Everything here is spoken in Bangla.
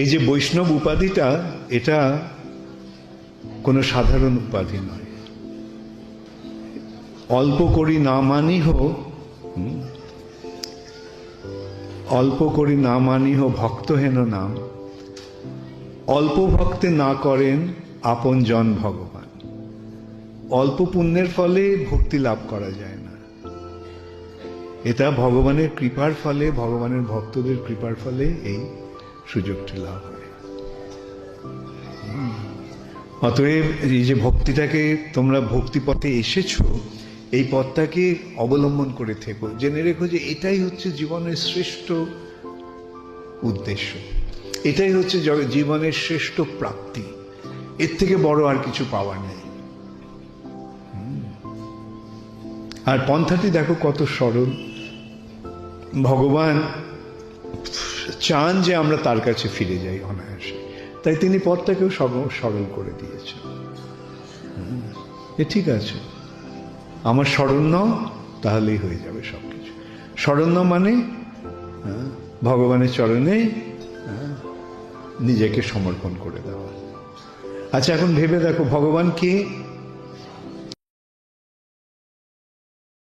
এই যে বৈষ্ণব উপাধিটা, এটা কোনো সাধারণ উপাধি নয়। অল্প করি না মানিহ, অল্প করি না মানিহ ভক্ত হেন নাম, অল্প ভক্তে না করেন আপন জন ভগবান। অল্প পুণ্যের ফলে ভক্তি লাভ করা যায় না, এটা ভগবানের কৃপার ফলে, ভগবানের ভক্তদের কৃপার ফলে এই সুযোগটি লাভ হয়। অতএব এই যে ভক্তিটাকে, তোমরা ভক্তি পথে এসেছো, এই পথটাকে অবলম্বন করে থেকো। জেনে রেখো যে এটাই হচ্ছে জীবনের শ্রেষ্ঠ উদ্দেশ্য, এটাই হচ্ছে জীবনের শ্রেষ্ঠ প্রাপ্তি। এর থেকে বড় আর কিছু পাওয়ার নেই। আর পন্থাটি দেখো কত সরল। ভগবান চান যে আমরা তার কাছে ফিরে যাই অনায়াসে, তাই তিনি পথটাকেও সরল করে দিয়েছেন। এ ঠিক আছে, আমার শরণ নাও, তাহলেই হয়ে যাবে সবকিছু। শরণ নাও মানে ভগবানের চরণে নিজেকে সমর্পণ করে দেওয়া। আচ্ছা, এখন ভেবে দেখো ভগবান কে?